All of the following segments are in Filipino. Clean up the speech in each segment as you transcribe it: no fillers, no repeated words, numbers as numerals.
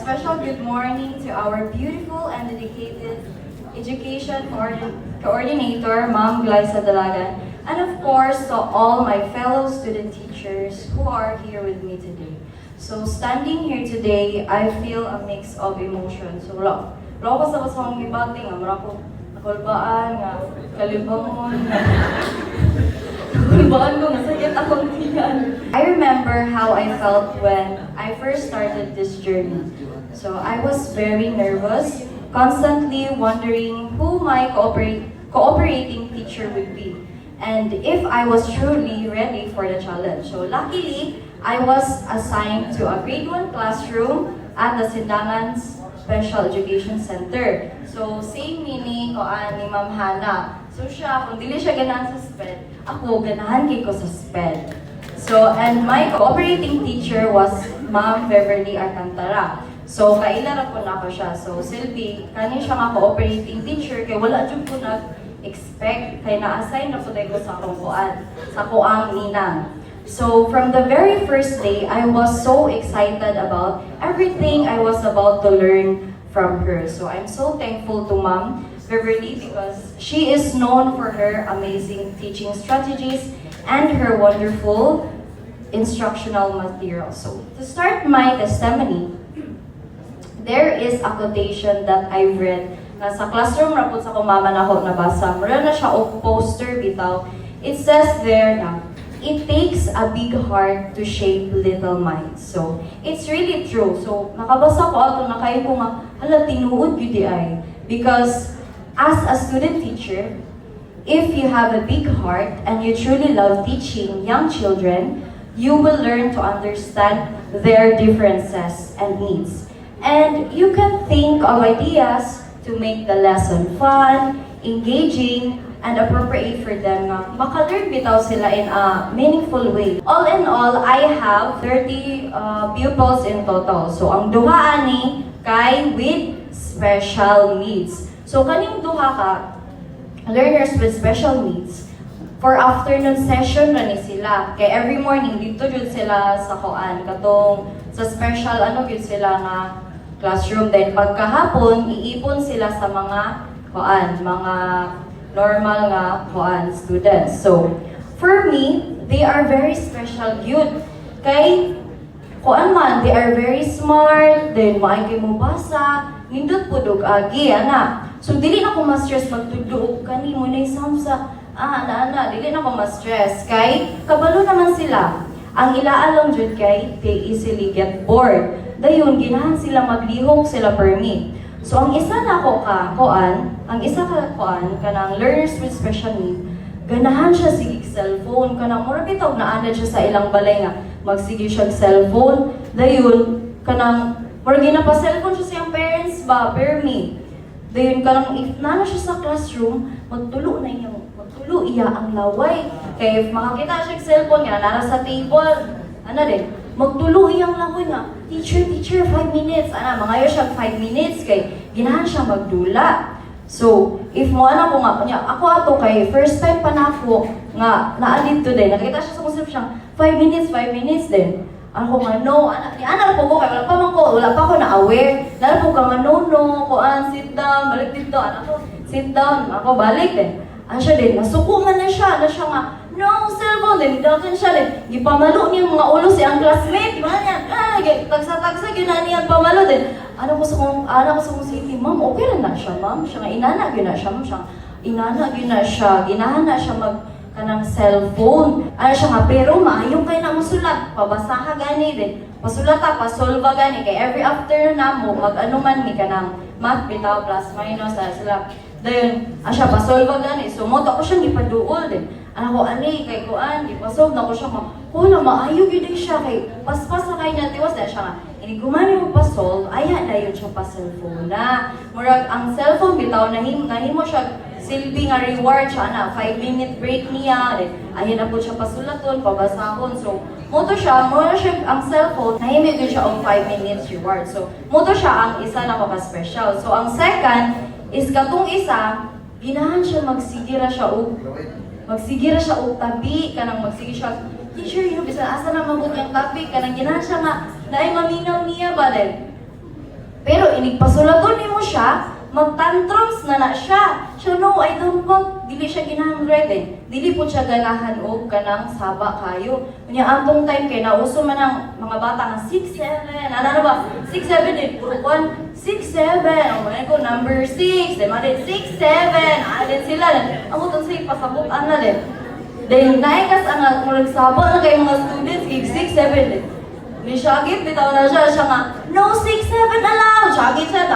special good morning to our beautiful and dedicated education coordinator, Ma'am Glyza Dalagan, and of course to all my fellow student teachers who are here with me today. So standing here today, I feel a mix of emotions. So wala ko sa basang gibating, amra ko nakulbaan nga kalibangon. Nakulbaan ko nga sakit akong tiyan. I remember how I felt when I first started this journey. So I was very nervous, constantly wondering who my cooperating teacher would be, and if I was truly ready for the challenge. So luckily, I was assigned to a grade 1 classroom at the Sindangan Special Education Center. So same meaning ko ni Ma'am Hana. So siya, kung dili siya ganahan sa SPED, ako ganahan kay ko sa SPED. So, and my cooperating teacher was Ma'am Beverly Alcantara. So, kailan ko na ko siya. So, Sylvie, kani siya nga cooperating teacher, kay wala dyan ko nag-expect, kay na-assign na po ko sa kuang ninang. So, from the very first day, I was so excited about everything I was about to learn from her. So, I'm so thankful to Ma'am Beverly because she is known for her amazing teaching strategies and her wonderful instructional material. So, to start my testimony, there is a quotation that I've read na sa classroom na po sa kumama na ako nabasa. Mura na siya o poster bitaw. It says there na, it takes a big heart to shape little minds. So, it's really true. So, nakabasa ko ato na kayo ko nga, hala, tinuod yun di ay. Because, as a student teacher, if you have a big heart and you truly love teaching young children, you will learn to understand their differences and needs. And you can think of ideas to make the lesson fun, engaging, and appropriate for them nga maka-learn bitaw sila in a meaningful way. All in all, I have 30 pupils in total. So ang duha ani kay with special needs. So kaning duha ka learners with special needs, for afternoon session na ni sila. Kay every morning dito jud sila sa kuan katong sa special gyud sila nga classroom. Then pagkahapon iipon sila sa mga mga normal nga students. So for me, they are very special gyud. Kay man, they are very smart, then maay mo basa, nindot pud og agi ana. So dili na ko ma-stress magtudlo kani mo na sound sa ana dili na ko ma-stress kay kabalo naman sila. Ang ilaalong jud kay they easily get bored. Dayon ginahan sila maglihok sila permit. So ang isa na ko kanang learners with special need, ganahan siya sige cellphone kanang mura bitaw na ana siya sa ilang balay nga magsige siya cellphone. Dayon kanang mura gina pa cellphone siya sa iyang parents ba permit. Dayon kanang if na siya sa classroom, magtulo iya ang laway. Kay if makakita siya cellphone nga nara sa table, magtulo iyang laway nga, teacher, 5 minutes. Mangayo siya 5 minutes kay ginahan siya magdula. So, if mo ko nga niya, ako ato kay first time pa na ako nga naalit today, nakita siya sa kusip siyang 5 minutes din. Ako nga, no, ana po ko, kay wala pa ako na-aware. Lalo po ka nga, no, sit down, balik dito, sit down, ako balik din. Siya din, nasukuman na siya nga, no, cellphone din, dagan siya din. Gipamalo niya mga ulo si ang classmate, di ba niya? Tagsa-tagsa, ginaan niya pamalo din. Ano ko sa kong city, ma'am, okay rin na siya, ma'am. Siya nga, inana, ginahan na siya kanang cellphone. Siya nga, pero maayong kayo na masulat. Pabasaha gani din. Pasulata, pasolva gani. Kay every afternoon na mo, mag-anuman ni kanang math, bitaw, plus, minus, sila. Dayon, siya pasolva gani. So, moto ako siya gipaduol din. Ko, kay kuan, gipasolve na ko siya nga. Wala, maayo yun din siya. Kay paspas na kayo natiwas na siya nga. Inigumani mo pasolve, ayan na yun siya pa cellphone na. Murag, ang cellphone bitaw, nahimo siya silbi nga reward siya 5-minute break niya. Ayan na po siya pasulaton, pabasahon. So, moto siya ang cellphone, nahimig yun siya ang 5 minutes reward. So, moto siya ang isa na special. So, ang second is katong isa, ginahan siya magsigira siya og tabi, kanang magsige siya, teacher, bisan asa na mabot yung tabi, kanang ginahan siya nga, naay maminaw niya ba din? Pero inigpasulagon nimo siya, magtantrums na siya. So no, I don't want, dili siya ginahangread Dili po siya ganahan og kanang saba kayo. Unya atong time kay nauso man ang mga bata nga 6, 7, ano ba? 6, 7 din, puro 1, 6, 7. Oh my ko, number 6, di man din 6, 7. Din sila. Amo tong say pasabutan na din. Then naikas ang murag saba na kay mga students, 6, 7 din. Ni Shagit, bitaw na siya nga, no 6, 7 allowed! Shagit siya,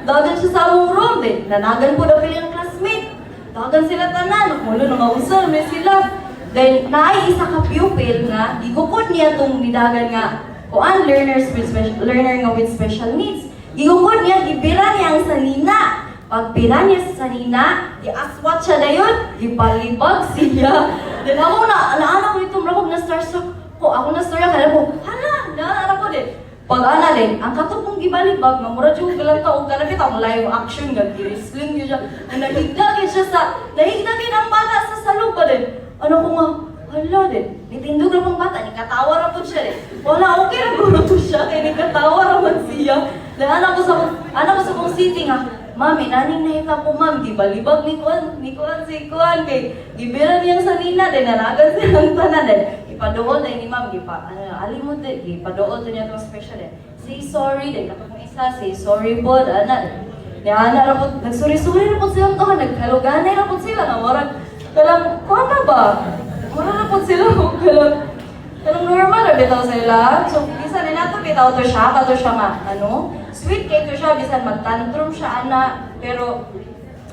dagan siya sa among room. Then, nanagan po na pili ang classmate. Dagan sila tanan, mulo na mausal, may sila. Then, naay isa ka pupil nga, igukod niya itong nidagan nga, kuan learner nga with special needs. Igukod niya, gibira niya ang salina. Pagpira niya sa salina, i-aswat siya na yun, ipalibag siya. Then ako naana ko itong rakog na starstruck. Ako na storya kaya ko, hala, naara ko din. Pag-ana din, ang katupong gibalibag, mamura dyan galang taong kalapit ang live action nga, girisling niyo siya. Nahigdagin siya nahigdagin ang bata sa salog pa din. Ano ko nga, hala din, nitindog na pang bata, nikatawa ra po siya din. Wala, okay na po siya, kaya nikatawa raman siya. Then anak ko sa kong city nga, Mami, naning nahita po ma'am, gibalibag ni Kuan si Kuan, kay gibira niyang sanina din, nalagan silang tanan din. Ipadool din ni ma'am, alimot din, ipadool din niya itong special din. Say sorry din, kapag isa, say sorry po, Niana na po, nagsuri-suri na po silang tohan, nagkaluganay na po sila, na warag, kalang, kuan na ba? Wala na po sila, kalang normal na bitaw sila. So, bisan na nato bitaw to siya, kato siya nga, sweet cake to siya, bisan magtantrum siya, pero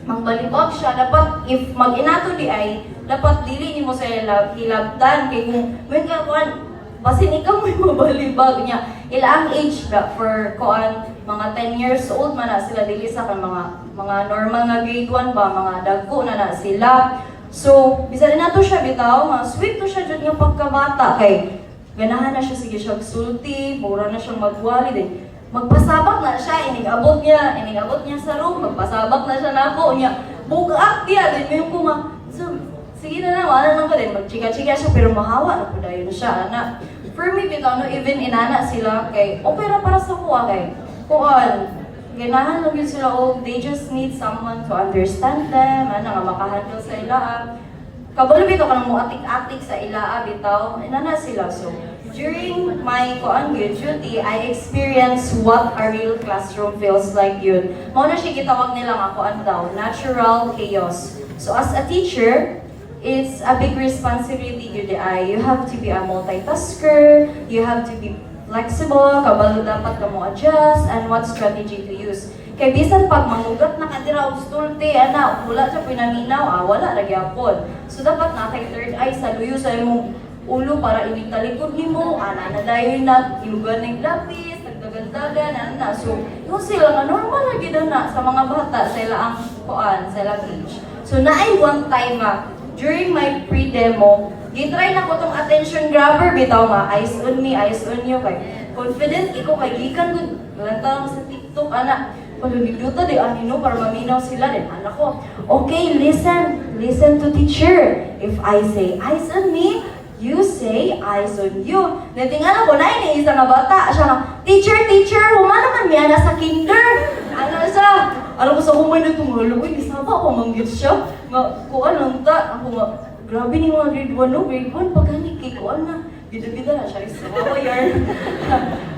magbalibag siya, dapat, if mag-inato di ay, dapat dili ni mo sa hilabtan, kay kung, may kakuan, basin ikaw may mabalibag niya. Ila ang age ba, for kuan, mga 10 years old man na sila, dili sa kan mga normal nga grade 1 ba, mga dagko na sila. So, bisan na to siya bitaw, sweet to siya dyan yung pagkabata, kay ganahan na siya, sige siya sulti, mura na siyang magwali din. Magpasabak na siya, inigabot niya sa room, magpasabak na siya na ako, niya, bugak niya, din yung kuma. So, sige na lang, wala lang ko din, magchika-chika siya, pero mahawa na po dahil siya, anak. For me, bitaw, even inana sila, kay, opera para sa kuha, kay, kuhan, ganahan lang yun sila, they just need someone to understand them, nga makahandle sa ilaa. Kabalo bitaw ka nang mo atik-atik sa ilaa, bitaw, inana sila. So, during my duty, I experienced what a real classroom feels like yun. Mao na siya gitawag nila nga daw, natural chaos. So, as a teacher, it's a big responsibility yun You have to be a multitasker, you have to be flexible, kabalo dapat ka mo adjust, and what strategy to use. Kaya bisan pag mangugat na kadira og stulte, wala siya pinaminaw, wala nagyapon. So dapat na kay third eye sa luyo sa imong ulo para initalikod nimo, nadayoy na ilugan ng lapis, nagdagandagan, So, yung sila nga normal na gid na sa mga bata, sila ang sa ilang age. So naay one time during my pre-demo, gitry na ko tong attention grabber bitaw eyes on me, eyes on you kay confident iko kay gikan gud lang sa TikTok Paluliluto di anino para maminaw sila din. Ko, okay, listen to teacher. If I say eyes on me, you say eyes on you. Natingala ko na ini isa nga bata, siya nga, teacher, humana man miya na sa kinder. Siya? Alam ko sa kumay na tumalo, isaba ko manggit siya. Kuan lang ako nga, grabe ni mga grade 1, grade 1, pagkanik, kuan na. Bida-bida na siya, isabawa yarn.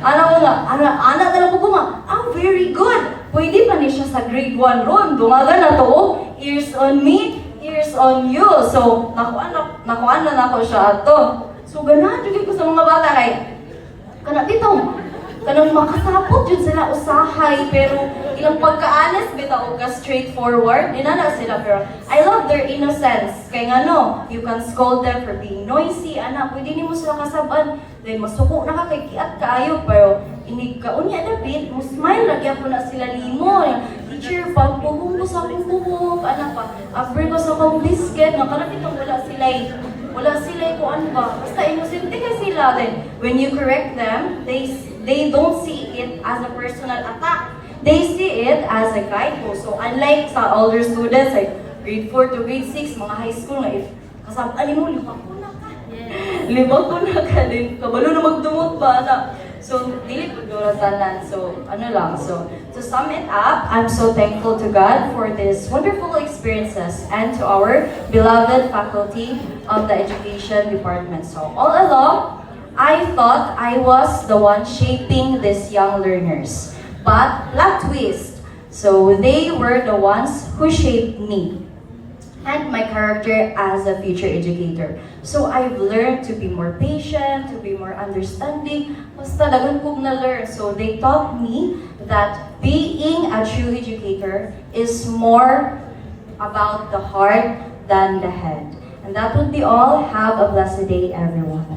Anak na lang ko very good. Pwede pa niya siya sa grade 1 ron. Dumaga na to, ears on me, ears on you. So, nakuan na ako siya ato. So, ganahan ko sa mga bata kay, kanang makasapot yun sila usahay, pero ilang pagka-honest bitaw ka straightforward, dinana sila, pero I love their innocence. Kaya you can scold them for being noisy, pwede ni mo sila kasaban, then masuko na ka kay kiat kaayo, pero inig ka, unya dapit, mo smile, lagyan ko na sila limo, teacher, pagpugong ko sa akong buhok, after ko sa akong biscuit, kalapit ang wala sila kung ano ba, basta innocent ka sila, then when you correct them, they don't see it as a personal attack. They see it as a guidepost. So unlike sa older students, like grade 4 to grade 6, mga high school na if kasabali mo, libak ko na ka din. Kabalo na magdumot ba na. So, dili po doon tanan. So, ano lang. So, to sum it up, I'm so thankful to God for these wonderful experiences and to our beloved faculty of the Education Department. So, all along, I thought I was the one shaping these young learners. But, plot twist. So, they were the ones who shaped me and my character as a future educator. So I've learned to be more patient, to be more understanding. Basta dagan kong na-learn. So they taught me that being a true educator is more about the heart than the head. And that would be all. Have a blessed day, everyone.